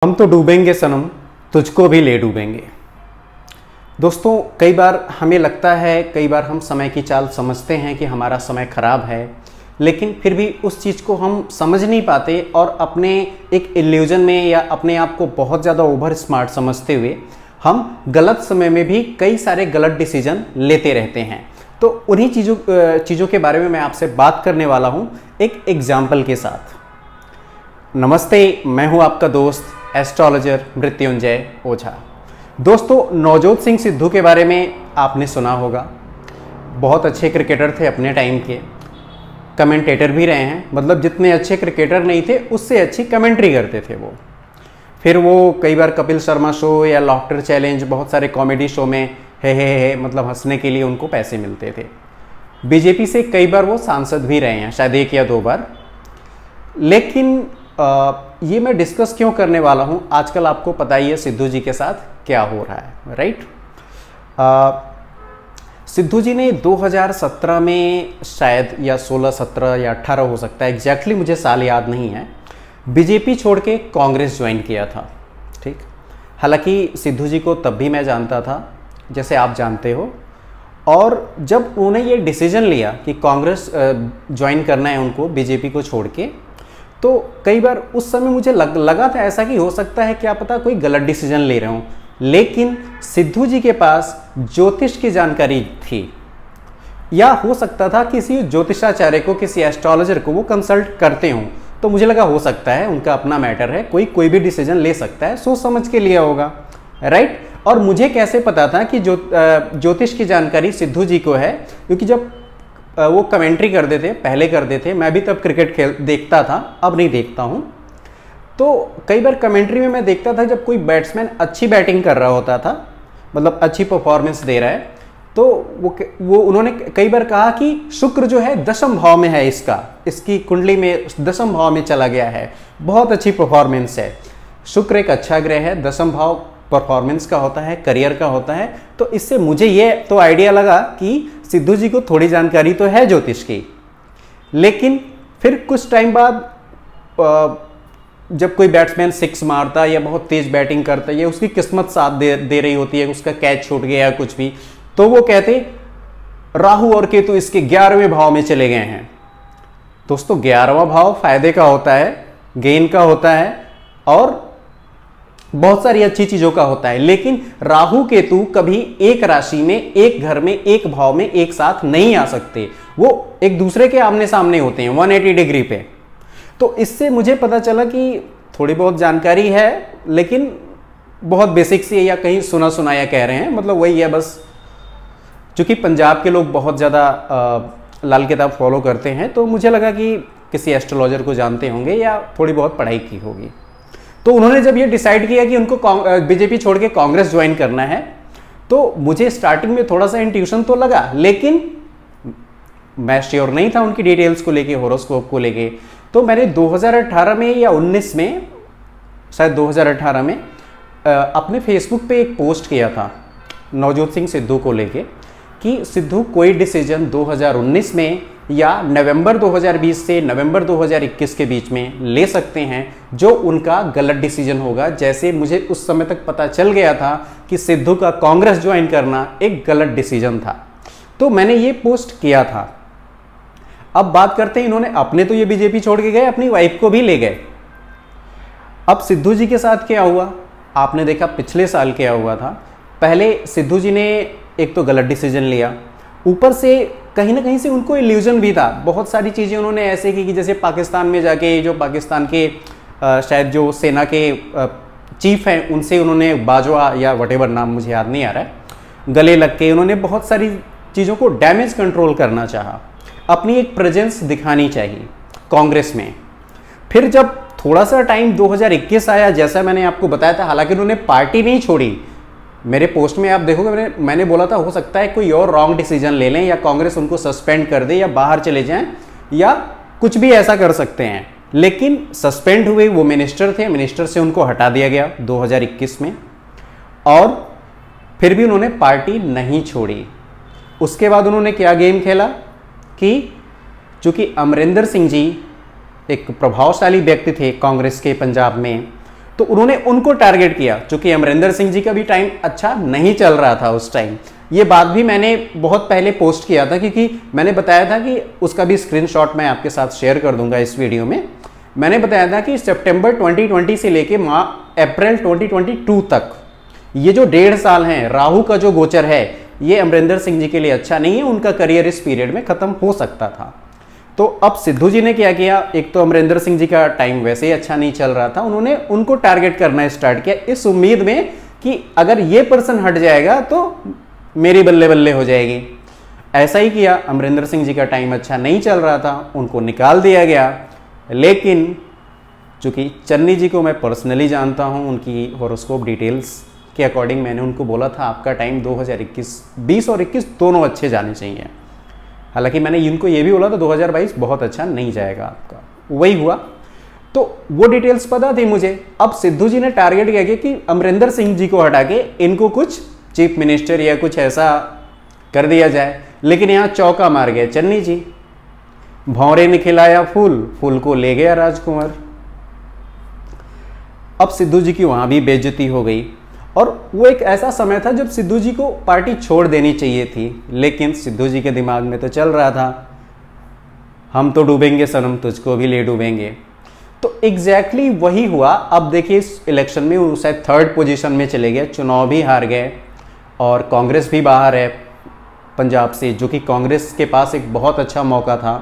हम तो डूबेंगे सनम, तुझको भी ले डूबेंगे। दोस्तों, कई बार हमें लगता है, कई बार हम समय की चाल समझते हैं कि हमारा समय खराब है, लेकिन फिर भी उस चीज़ को हम समझ नहीं पाते और अपने एक इल्यूजन में या अपने आप को बहुत ज़्यादा ओवर स्मार्ट समझते हुए हम गलत समय में भी कई सारे गलत डिसीजन लेते रहते हैं। तो उन्हीं चीज़ों के बारे में मैं आपसे बात करने वाला हूँ एक एग्जाम्पल के साथ। नमस्ते, मैं हूँ आपका दोस्त एस्ट्रोलॉजर मृत्युंजय ओझा। दोस्तों, नवजोत सिंह सिद्धू के बारे में आपने सुना होगा। बहुत अच्छे क्रिकेटर थे अपने टाइम के, कमेंटेटर भी रहे हैं। मतलब जितने अच्छे क्रिकेटर नहीं थे उससे अच्छी कमेंट्री करते थे वो। फिर वो कई बार कपिल शर्मा शो या लॉफ्टर चैलेंज, बहुत सारे कॉमेडी शो में हे मतलब हंसने के लिए उनको पैसे मिलते थे। बीजेपी से कई बार वो सांसद भी रहे हैं, शायद 1 या 2 बार। लेकिन ये मैं डिस्कस क्यों करने वाला हूँ, आजकल आपको पता ही है सिद्धू जी के साथ क्या हो रहा है, राइट। सिद्धू जी ने 2017 में शायद, या 16, 17 या 18 हो सकता है, एग्जैक्टली मुझे साल याद नहीं है, बीजेपी छोड़ के कांग्रेस ज्वाइन किया था। ठीक, हालांकि सिद्धू जी को तब भी मैं जानता था, जैसे आप जानते हो। और जब उन्होंने ये डिसीजन लिया कि कांग्रेस ज्वाइन करना है उनको, बीजेपी को छोड़ के, तो कई बार उस समय मुझे लगा था ऐसा कि हो सकता है क्या पता कोई गलत डिसीजन ले रहा हूँ। लेकिन सिद्धू जी के पास ज्योतिष की जानकारी थी, या हो सकता था किसी ज्योतिषाचार्य को, किसी एस्ट्रोलॉजर को वो कंसल्ट करते हों। तो मुझे लगा हो सकता है उनका अपना मैटर है, कोई भी डिसीजन ले सकता है, सोच समझ के लिया होगा, राइट। और मुझे कैसे पता था कि ज्योतिष की जानकारी सिद्धू जी को है, क्योंकि जब वो कमेंट्री करते थे, पहले करते थे, मैं भी तब क्रिकेट देखता था, अब नहीं देखता हूँ। तो कई बार कमेंट्री में मैं देखता था जब कोई बैट्समैन अच्छी बैटिंग कर रहा होता था, मतलब अच्छी परफॉर्मेंस दे रहा है, तो वो उन्होंने कई बार कहा कि शुक्र जो है 10th भाव में है, इसकी कुंडली में 10th भाव में चला गया है, बहुत अच्छी परफॉर्मेंस है। शुक्र एक अच्छा ग्रह है, 10th भाव परफॉर्मेंस का होता है, करियर का होता है। तो इससे मुझे ये तो आइडिया लगा कि सिद्धू जी को थोड़ी जानकारी तो है ज्योतिष की। लेकिन फिर कुछ टाइम बाद जब कोई बैट्समैन 6 मारता या बहुत तेज बैटिंग करता है, उसकी किस्मत साथ दे रही होती है, उसका कैच छूट गया या कुछ भी, तो वो कहते राहु और केतु इसके 11वें भाव में चले गए हैं। दोस्तों, 11वां भाव फायदे का होता है, गेन का होता है और बहुत सारी अच्छी चीजों का होता है। लेकिन राहु केतु कभी एक राशि में, एक घर में, एक भाव में एक साथ नहीं आ सकते, वो एक दूसरे के आमने सामने होते हैं 180 डिग्री पे। तो इससे मुझे पता चला कि थोड़ी बहुत जानकारी है, लेकिन बहुत बेसिक सी है, या कहीं सुना सुनाया कह रहे हैं, मतलब वही है बस। चूंकि पंजाब के लोग बहुत ज़्यादा लाल किताब फॉलो करते हैं, तो मुझे लगा कि किसी एस्ट्रोलॉजर को जानते होंगे या थोड़ी बहुत पढ़ाई की होगी। तो उन्होंने जब ये डिसाइड किया कि उनको बीजेपी छोड़ के कांग्रेस ज्वाइन करना है, तो मुझे स्टार्टिंग में थोड़ा सा इंट्यूशन तो लगा, लेकिन मैं श्योर नहीं था उनकी डिटेल्स को लेके, हॉरोस्कोप को लेके। तो मैंने 2018 में या 19 में, शायद 2018 में अपने फेसबुक पे एक पोस्ट किया था नवजोत सिंह सिद्धू को लेके कि सिद्धू कोई डिसीजन 2019 में या नवंबर 2020 से नवंबर 2021 के बीच में ले सकते हैं, जो उनका गलत डिसीजन होगा। जैसे मुझे उस समय तक पता चल गया था कि सिद्धू का कांग्रेस ज्वाइन करना एक गलत डिसीजन था, तो मैंने ये पोस्ट किया था। अब बात करते हैं, इन्होंने अपने तो ये बीजेपी छोड़ के गए, अपनी वाइफ को भी ले गए। अब सिद्धू जी के साथ क्या हुआ, आपने देखा पिछले साल क्या हुआ था। पहले सिद्धू जी ने एक तो गलत डिसीजन लिया, ऊपर से कहीं ना कहीं से उनको इल्यूजन भी था। बहुत सारी चीज़ें उन्होंने ऐसे की कि जैसे पाकिस्तान में जाके, जो पाकिस्तान के शायद जो सेना के चीफ हैं, उनसे उन्होंने बाजवा या वटेवर नाम मुझे याद नहीं आ रहा है, गले लग के उन्होंने बहुत सारी चीज़ों को डैमेज कंट्रोल करना चाहा, अपनी एक प्रेजेंस दिखानी चाहिए कांग्रेस में। फिर जब थोड़ा सा टाइम 2021 आया, जैसा मैंने आपको बताया था, हालांकि उन्होंने पार्टी नहीं छोड़ी। मेरे पोस्ट में आप देखोगे मैंने बोला था हो सकता है कोई और रॉन्ग डिसीजन ले लें, या कांग्रेस उनको सस्पेंड कर दे, या बाहर चले जाएं, या कुछ भी ऐसा कर सकते हैं। लेकिन सस्पेंड हुए वो मिनिस्टर थे, मिनिस्टर से उनको हटा दिया गया 2021 में, और फिर भी उन्होंने पार्टी नहीं छोड़ी। उसके बाद उन्होंने क्या गेम खेला कि चूंकि अमरिंदर सिंह जी एक प्रभावशाली व्यक्ति थे कांग्रेस के पंजाब में, तो उन्होंने उनको टारगेट किया, क्योंकि अमरिंदर सिंह जी का भी टाइम अच्छा नहीं चल रहा था उस टाइम। ये बात भी मैंने बहुत पहले पोस्ट किया था, क्योंकि मैंने बताया था कि उसका भी स्क्रीनशॉट मैं आपके साथ शेयर कर दूंगा इस वीडियो में। मैंने बताया था कि सितंबर 2020 से लेके अप्रैल 2022 तक ये जो 1.5 साल हैं, राहु का जो गोचर है, ये अमरिंदर सिंह जी के लिए अच्छा नहीं है। उनका करियर इस पीरियड में खत्म हो सकता था। तो अब सिद्धू जी ने क्या किया, एक तो अमरिंदर सिंह जी का टाइम वैसे ही अच्छा नहीं चल रहा था, उन्होंने उनको टारगेट करना स्टार्ट किया इस उम्मीद में कि अगर ये पर्सन हट जाएगा तो मेरी बल्ले बल्ले हो जाएगी। ऐसा ही किया। अमरिंदर सिंह जी का टाइम अच्छा नहीं चल रहा था, उनको निकाल दिया गया। लेकिन चूंकि चन्नी जी को मैं पर्सनली जानता हूं, उनकी हॉरोस्कोप डिटेल्स के अकॉर्डिंग मैंने उनको बोला था आपका टाइम 2020 और 21 दोनों अच्छे जाने चाहिए। हालांकि मैंने इनको ये भी बोला था 2022 बहुत अच्छा नहीं जाएगा आपका, वही हुआ। तो वो डिटेल्स पता थी मुझे। अब सिद्धू जी ने टारगेट किया कि अमरिंदर सिंह जी को हटा के इनको कुछ चीफ मिनिस्टर या कुछ ऐसा कर दिया जाए। लेकिन यहाँ चौका मार गए चन्नी जी। भौरे ने खिलाया फूल, फूल को ले गया राजकुमार। अब सिद्धू जी की वहां भी बेइज्जती हो गई। और वो एक ऐसा समय था जब सिद्धू जी को पार्टी छोड़ देनी चाहिए थी, लेकिन सिद्धू जी के दिमाग में तो चल रहा था हम तो डूबेंगे सनम, तुझको भी ले डूबेंगे। तो एग्जैक्टली वही हुआ। अब देखिए इस इलेक्शन में वो शायद 3rd पोजीशन में चले गए, चुनाव भी हार गए और कांग्रेस भी बाहर है पंजाब से, जो कि कांग्रेस के पास एक बहुत अच्छा मौका था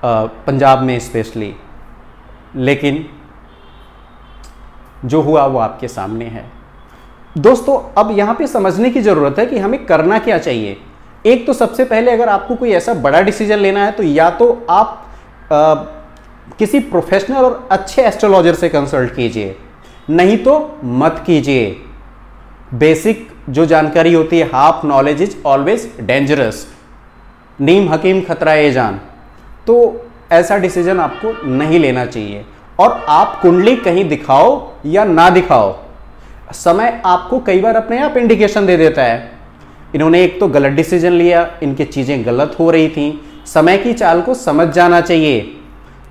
पंजाब में स्पेशली। लेकिन जो हुआ वो आपके सामने है। दोस्तों अब यहाँ पे समझने की ज़रूरत है कि हमें करना क्या चाहिए। एक तो सबसे पहले अगर आपको कोई ऐसा बड़ा डिसीजन लेना है तो या तो आप किसी प्रोफेशनल और अच्छे एस्ट्रोलॉजर से कंसल्ट कीजिए, नहीं तो मत कीजिए। बेसिक जो जानकारी होती है, half knowledge is always dangerous, नीम हकीम खतरा ए जान। तो ऐसा डिसीजन आपको नहीं लेना चाहिए। और आप कुंडली कहीं दिखाओ या ना दिखाओ, समय आपको कई बार अपने आप इंडिकेशन दे देता है। इन्होंने एक तो गलत डिसीजन लिया, इनकी चीजें गलत हो रही थी। समय की चाल को समझ जाना चाहिए।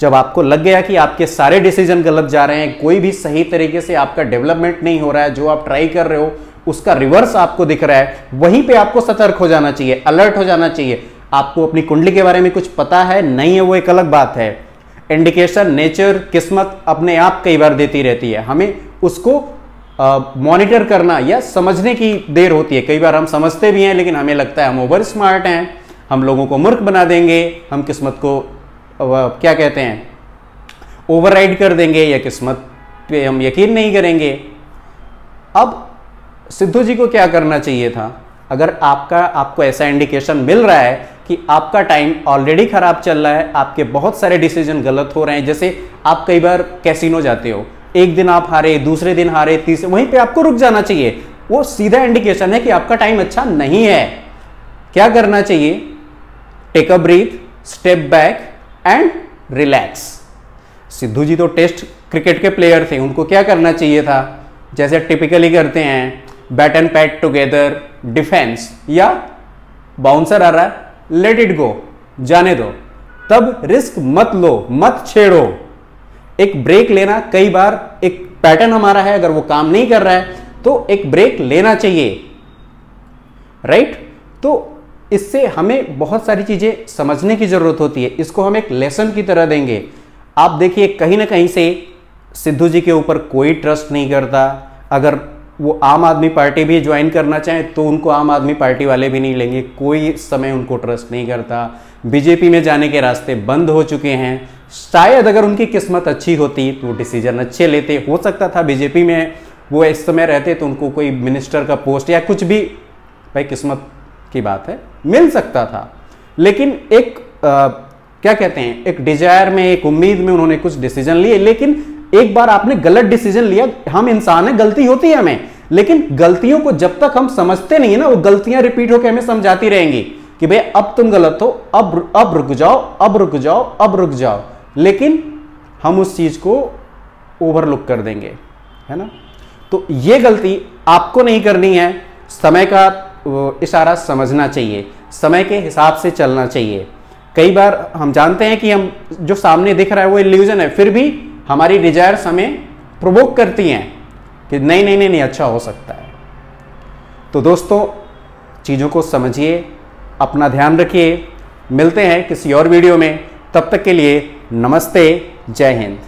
जब आपको लग गया कि आपके सारे डिसीजन गलत जा रहे हैं, कोई भी सही तरीके से आपका डेवलपमेंट नहीं हो रहा है, जो आप ट्राई कर रहे हो उसका रिवर्स आपको दिख रहा है, वहीं पे आपको सतर्क हो जाना चाहिए, अलर्ट हो जाना चाहिए। आपको अपनी कुंडली के बारे में कुछ पता है नहीं है, वो एक अलग बात है। इंडिकेशन नेचर, किस्मत अपने आप कई बार देती रहती है, हमें उसको मॉनिटर करना या समझने की देर होती है। कई बार हम समझते भी हैं लेकिन हमें लगता है हम ओवर स्मार्ट हैं, हम लोगों को मूर्ख बना देंगे, हम किस्मत को क्या कहते हैं ओवरराइड कर देंगे या किस्मत पे हम यकीन नहीं करेंगे। अब सिद्धू जी को क्या करना चाहिए था? अगर आपको ऐसा इंडिकेशन मिल रहा है कि आपका टाइम ऑलरेडी खराब चल रहा है, आपके बहुत सारे डिसीजन गलत हो रहे हैं, जैसे आप कई बार कैसीनो जाते हो, एक दिन आप हारे, दूसरे दिन हारे, तीसरे, वहीं पे आपको रुक जाना चाहिए। वो सीधा इंडिकेशन है कि आपका टाइम अच्छा नहीं है। क्या करना चाहिए? Take a breath, step back and relax. Sidhu ji तो टेस्ट क्रिकेट के प्लेयर थे, उनको क्या करना चाहिए था? जैसे टिपिकली करते हैं, bat and pad together, defence, या बाउंसर आ रहा है, लेट इट गो, जाने दो, तब रिस्क मत लो, मत छेड़ो। एक ब्रेक लेना, कई बार एक पैटर्न हमारा है, अगर वो काम नहीं कर रहा है तो एक ब्रेक लेना चाहिए, राइट? तो इससे हमें बहुत सारी चीजें समझने की जरूरत होती है। इसको हम एक लेसन की तरह देंगे। आप देखिए कहीं ना कहीं से सिद्धू जी के ऊपर कोई ट्रस्ट नहीं करता। अगर वो आम आदमी पार्टी भी ज्वाइन करना चाहें तो उनको आम आदमी पार्टी वाले भी नहीं लेंगे, कोई समय उनको ट्रस्ट नहीं करता। बीजेपी में जाने के रास्ते बंद हो चुके हैं। शायद अगर उनकी किस्मत अच्छी होती तो डिसीजन अच्छे लेते, हो सकता था बीजेपी में वो इस समय रहते तो उनको कोई मिनिस्टर का पोस्ट या कुछ भी, भाई किस्मत की बात है, मिल सकता था। लेकिन एक क्या कहते हैं, एक डिजायर में, एक उम्मीद में उन्होंने कुछ डिसीजन लिए। लेकिन एक बार आपने गलत डिसीजन लिया, हम इंसान हैं, गलती होती है हमें, लेकिन गलतियों को जब तक हम समझते नहीं है ना, वो गलतियां रिपीट होकर हमें समझाती रहेंगी कि भाई अब तुम गलत हो, अब रुक जाओ, अब रुक जाओ, अब रुक जाओ। लेकिन हम उस चीज को ओवरलुक कर देंगे, है ना? तो ये गलती आपको नहीं करनी है। समय का इशारा समझना चाहिए, समय के हिसाब से चलना चाहिए। कई बार हम जानते हैं कि हम जो सामने दिख रहा है वो इल्यूजन है, फिर भी हमारी डिजायर्स हमें प्रोवोक करती हैं कि नहीं नहीं नहीं नहीं अच्छा हो सकता है। तो दोस्तों चीज़ों को समझिए, अपना ध्यान रखिए, मिलते हैं किसी और वीडियो में, तब तक के लिए नमस्ते, जय हिंद।